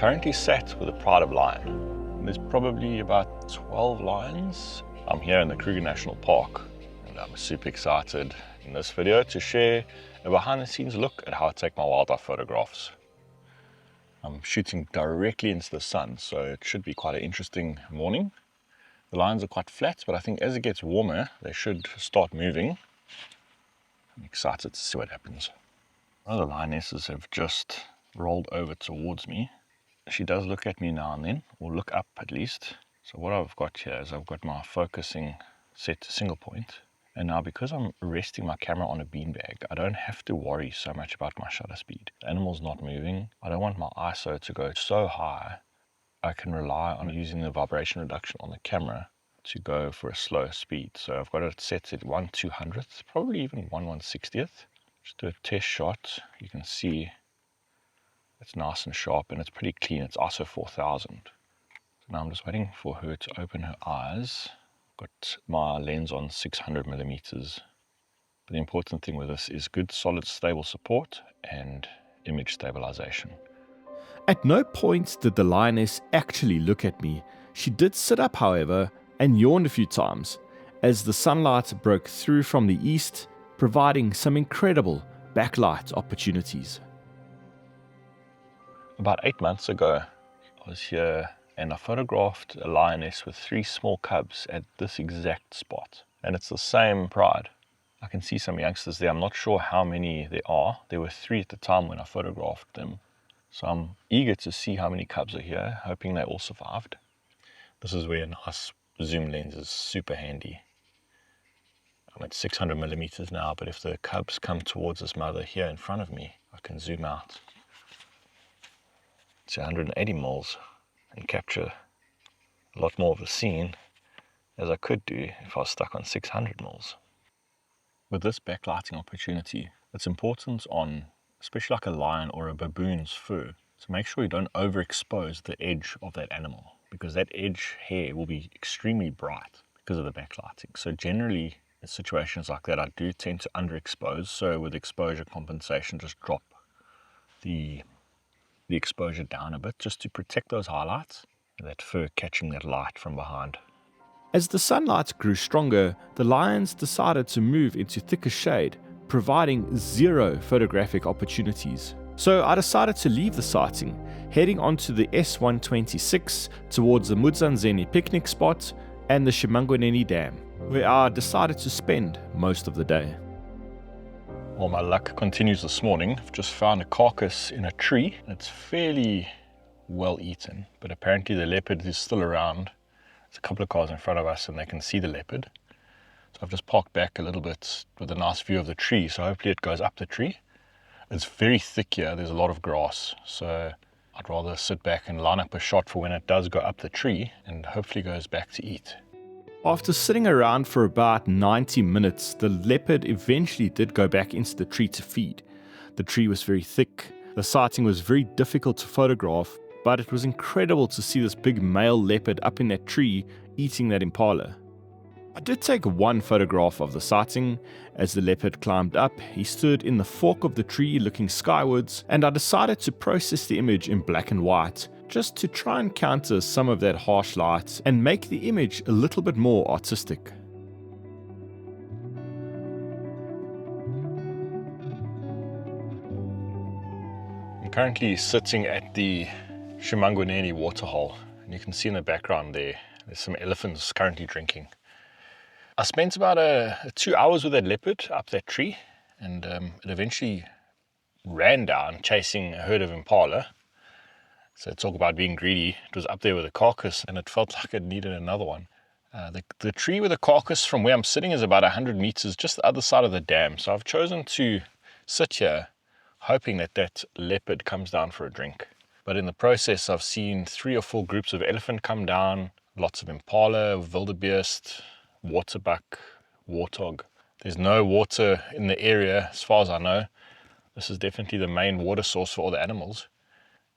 currently sat with a pride of lion. There's probably about 12 lions. I'm here in the Kruger National Park, and I'm super excited in this video to share a behind the scenes look at how I take my wildlife photographs. I'm shooting directly into the sun, so it should be quite an interesting morning. The lions are quite flat, but I think as it gets warmer, they should start moving. I'm excited to see what happens. One of the lionesses have just rolled over towards me. She does look at me now and then, or look up at least. So what I've got here is I've got my focusing set to single point. And now because I'm resting my camera on a beanbag, I don't have to worry so much about my shutter speed. The animal's not moving. I don't want my ISO to go so high. I can rely on using the vibration reduction on the camera to go for a slow speed. So I've got it set at 1/200th, probably even 1/160th. Just do a test shot. You can see it's nice and sharp and it's pretty clean. It's ISO 4000. So now I'm just waiting for her to open her eyes. Got my lens on 600 millimeters. But the important thing with this is good, solid, stable support and image stabilization. At no point did the lioness actually look at me. She did sit up, however, and yawned a few times as the sunlight broke through from the east, providing some incredible backlight opportunities. About 8 months ago, I was here and I photographed a lioness with 3 small cubs at this exact spot. And it's the same pride. I can see some youngsters there. I'm not sure how many there are. There were 3 at the time when I photographed them. So I'm eager to see how many cubs are here, hoping they all survived. This is where a nice zoom lens is super handy. I'm at 600 millimeters now, but if the cubs come towards this mother here in front of me, I can zoom out to 180 mils and capture a lot more of the scene as I could do if I was stuck on 600 mils. With this backlighting opportunity, it's important on, especially like a lion or a baboon's fur, to make sure you don't overexpose the edge of that animal, because that edge hair will be extremely bright because of the backlighting. So generally in situations like that, I do tend to underexpose. So with exposure compensation, just drop the exposure down a bit just to protect those highlights and that fur catching that light from behind. As the sunlight grew stronger, the lions decided to move into thicker shade, providing zero photographic opportunities. So I decided to leave the sighting, heading onto the S126 towards the Mudzanzeni picnic spot and the Shimangwaneni Dam, where I decided to spend most of the day. Well, my luck continues this morning. I've just found a carcass in a tree. It's fairly well eaten, but apparently the leopard is still around. There's a couple of cars in front of us and they can see the leopard. So I've just parked back a little bit with a nice view of the tree, so hopefully it goes up the tree. It's very thick here, there's a lot of grass, so I'd rather sit back and line up a shot for when it does go up the tree and hopefully goes back to eat. After sitting around for about 90 minutes, the leopard eventually did go back into the tree to feed. The tree was very thick, the sighting was very difficult to photograph, but it was incredible to see this big male leopard up in that tree eating that impala. I did take one photograph of the sighting. As the leopard climbed up, he stood in the fork of the tree looking skywards, and I decided to process the image in black and white, just to try and counter some of that harsh light and make the image a little bit more artistic. I'm currently sitting at the Shimangwaneni Waterhole, and you can see in the background there's some elephants currently drinking. I spent about 2 hours with that leopard up that tree, and it eventually ran down chasing a herd of impala. So talk about being greedy. It was up there with a carcass and it felt like it needed another one. The tree with the carcass from where I'm sitting is about 100 meters just the other side of the dam. So I've chosen to sit here hoping that that leopard comes down for a drink. But in the process, I've seen 3 or 4 groups of elephant come down, lots of impala, wildebeest, waterbuck, warthog. There's no water in the area as far as I know. This is definitely the main water source for all the animals.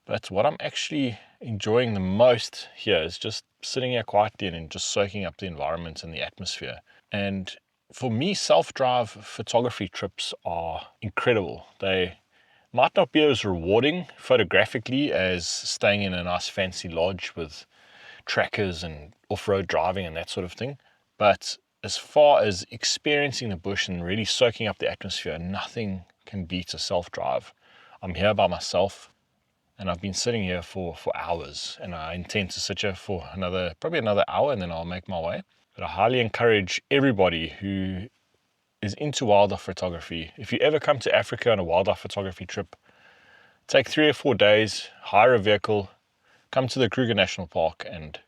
But what I'm actually enjoying the most here is just sitting here quietly and just soaking up the environment and the atmosphere. And for me, self-drive photography trips are incredible. They Might not be as rewarding photographically as staying in a nice fancy lodge with trackers and off-road driving and that sort of thing. But as far as experiencing the bush and really soaking up the atmosphere, nothing can beat a self-drive. I'm here by myself and I've been sitting here for hours, and I intend to sit here for probably another hour, and then I'll make my way. But I highly encourage everybody who is into wildlife photography, if you ever come to Africa on a wildlife photography trip, take 3 or 4 days, hire a vehicle, come to the Kruger National Park and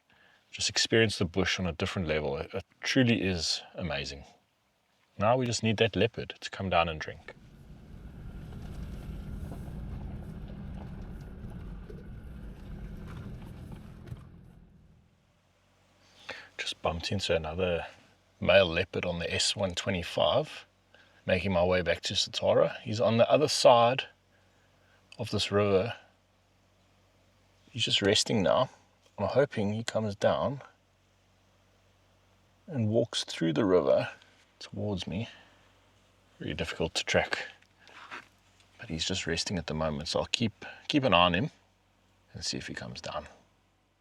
just experience the bush on a different level. It truly is amazing. Now we just need that leopard to come down and drink. Just bumped into another male leopard on the S125, making my way back to Satara. He's on the other side of this river. He's just resting now. I'm hoping he comes down and walks through the river towards me. Very difficult to track, but he's just resting at the moment, so I'll keep an eye on him and see if he comes down.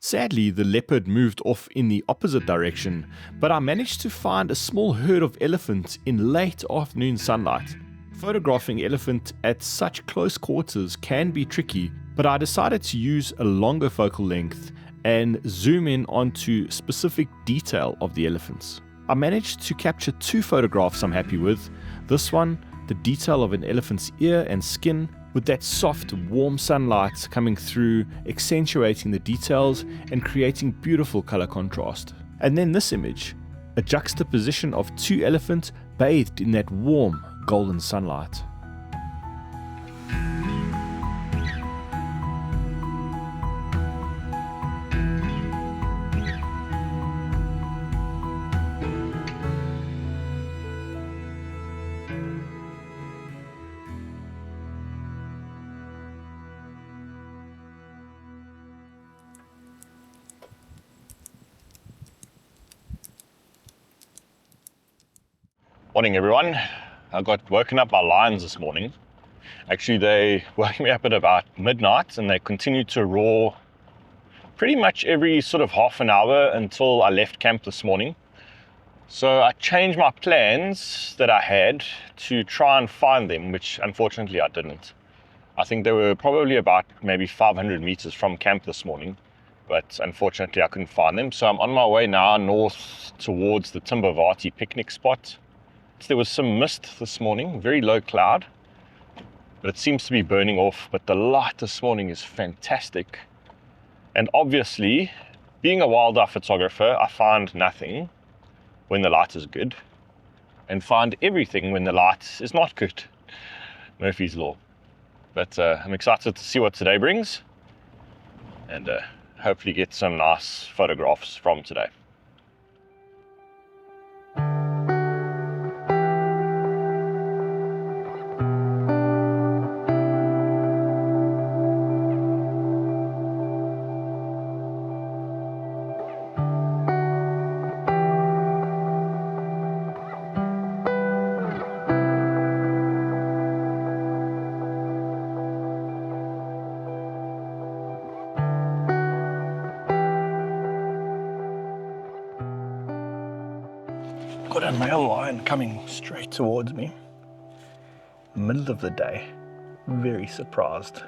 Sadly, the leopard moved off in the opposite direction, but I managed to find a small herd of elephants in late afternoon sunlight. Photographing elephant at such close quarters can be tricky, but I decided to use a longer focal length and zoom in onto specific detail of the elephants. I managed to capture 2 photographs I'm happy with. This one, the detail of an elephant's ear and skin, with that soft, warm sunlight coming through, accentuating the details and creating beautiful color contrast. And then this image, a juxtaposition of 2 elephants bathed in that warm, golden sunlight. Morning everyone. I got woken up by lions this morning. Actually, they woke me up at about midnight and they continued to roar pretty much every sort of half an hour until I left camp this morning. So I changed my plans that I had to try and find them, which unfortunately I didn't. I think they were probably about maybe 500 meters from camp this morning, but unfortunately I couldn't find them. So I'm on my way now north towards the Timbavati picnic spot. There was some mist this morning, very low cloud, but it seems to be burning off. But the light this morning is fantastic. And obviously, being a wildlife photographer, I find nothing when the light is good and find everything when the light is not good. Murphy's Law. But I'm excited to see what today brings and hopefully get some nice photographs from today. Got a male lion coming straight towards me, middle of the day, very surprised.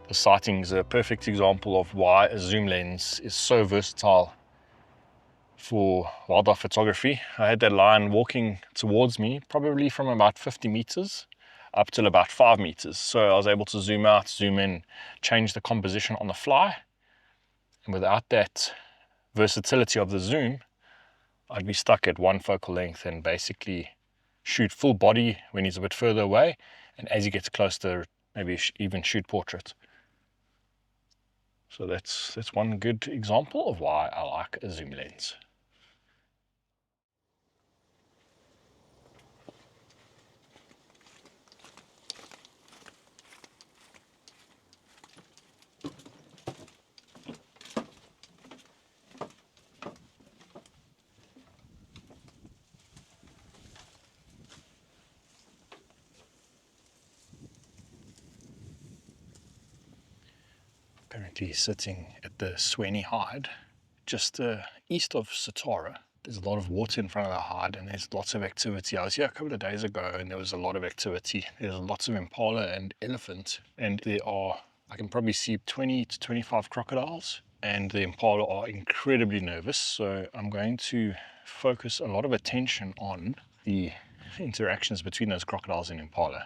The sighting is a perfect example of why a zoom lens is so versatile for wildlife photography. I had that lion walking towards me, probably from about 50 meters up till about 5 meters. So I was able to zoom out, zoom in, change the composition on the fly. And without that versatility of the zoom, I'd be stuck at one focal length and basically shoot full body when he's a bit further away, and as he gets closer, maybe even shoot portrait. So that's one good example of why I like a zoom lens. Currently sitting at the Swaney Hide, just east of Satara. There's a lot of water in front of the hide and there's lots of activity. I was here a couple of days ago and there was a lot of activity. There's lots of impala and elephant, and I can probably see 20 to 25 crocodiles, and the impala are incredibly nervous. So I'm going to focus a lot of attention on the interactions between those crocodiles and impala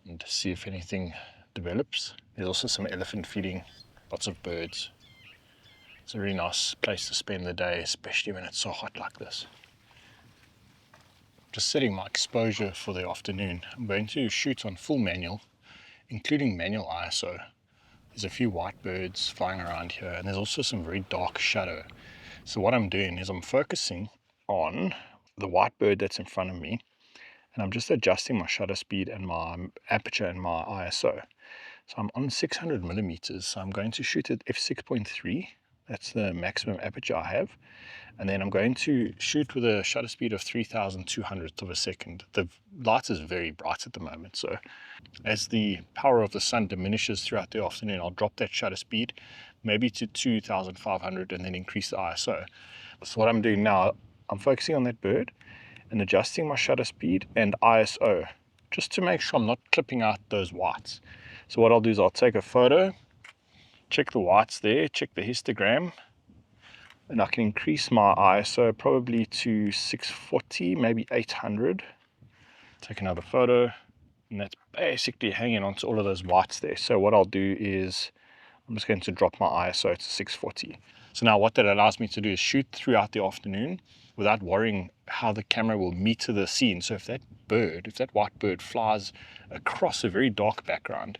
and see if anything develops. There's also some elephant feeding, lots of birds. It's a really nice place to spend the day, especially when it's so hot like this. Just setting my exposure for the afternoon. I'm going to shoot on full manual, including manual ISO. There's a few white birds flying around here, and there's also some very dark shadow. So what I'm doing is I'm focusing on the white bird that's in front of me, and I'm just adjusting my shutter speed and my aperture and my ISO. So I'm on 600 millimeters, so I'm going to shoot at f6.3. That's the maximum aperture I have. And then I'm going to shoot with a shutter speed of 3,200th of a second. The light is very bright at the moment, so as the power of the sun diminishes throughout the afternoon, I'll drop that shutter speed maybe to 2,500 and then increase the ISO. So what I'm doing now, I'm focusing on that bird and adjusting my shutter speed and ISO just to make sure I'm not clipping out those whites. So what I'll do is I'll take a photo, check the whites there, check the histogram, and I can increase my ISO probably to 640, maybe 800. Take another photo, and that's basically hanging on to all of those whites there. So what I'll do is I'm just going to drop my ISO to 640. So now what that allows me to do is shoot throughout the afternoon without worrying how the camera will meet to the scene. So if that white bird flies across a very dark background,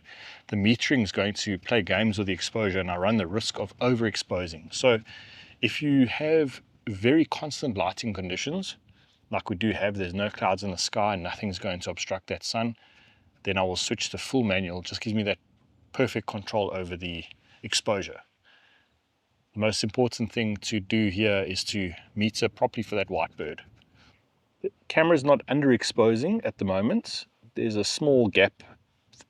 the metering is going to play games with the exposure, and I run the risk of overexposing. So if you have very constant lighting conditions, like we do have, there's no clouds in the sky, nothing's going to obstruct that sun, then I will switch to full manual. It just gives me that perfect control over the exposure. The most important thing to do here is to meter properly for that white bird. The camera is not underexposing at the moment. There's a small gap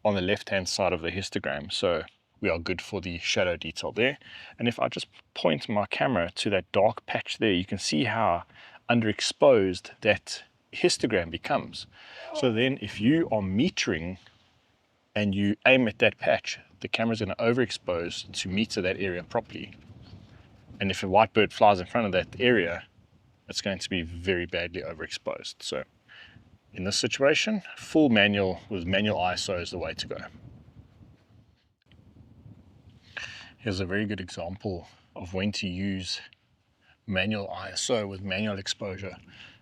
on the left hand side of the histogram, so we are good for the shadow detail there. And if I just point my camera to that dark patch there, you can see how underexposed that histogram becomes. So then if you are metering and you aim at that patch, the camera's going to overexpose to meter that area properly. And if a white bird flies in front of that area, it's going to be very badly overexposed. So in this situation, full manual with manual ISO is the way to go. Here's a very good example of when to use manual ISO with manual exposure.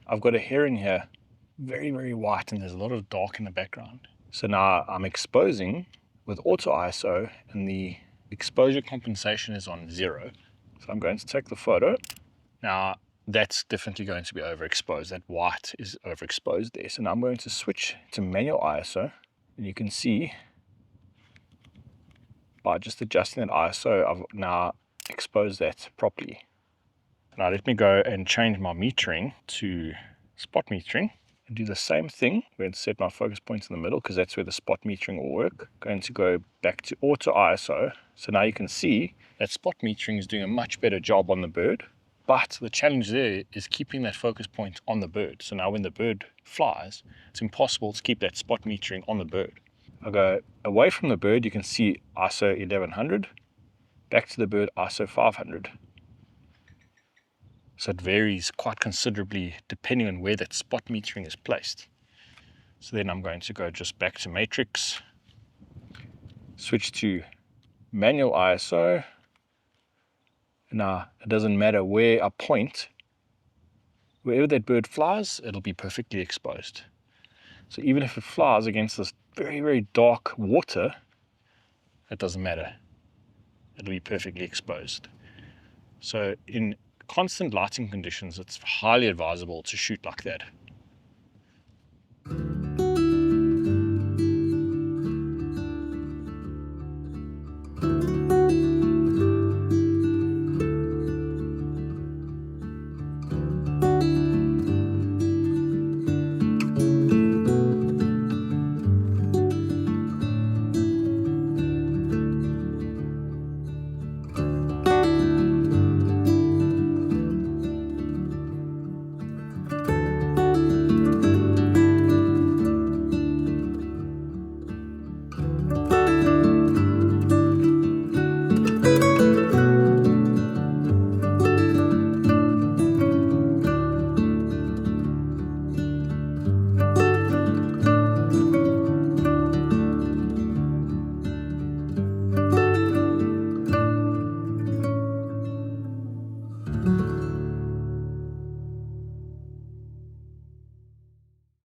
I've got a heron here, very, very white, and there's a lot of dark in the background. So now I'm exposing with auto ISO, and the exposure compensation is on 0. So I'm going to take the photo. Now that's definitely going to be overexposed. That white is overexposed there. So now I'm going to switch to manual ISO, and you can see by just adjusting that ISO, I've now exposed that properly. Now let me go and change my metering to spot metering and do the same thing. I'm going to set my focus point in the middle because that's where the spot metering will work. Going to go back to auto ISO. So now you can see that spot metering is doing a much better job on the bird, but the challenge there is keeping that focus point on the bird. So now when the bird flies, it's impossible to keep that spot metering on the bird. I'll go away from the bird, you can see ISO 1100, back to the bird ISO 500. So it varies quite considerably depending on where that spot metering is placed. So then I'm going to go just back to matrix, switch to manual ISO. Now it doesn't matter where I point, wherever that bird flies, it'll be perfectly exposed. So even if it flies against this very, very dark water, it doesn't matter. It'll be perfectly exposed. So in constant lighting conditions, it's highly advisable to shoot like that.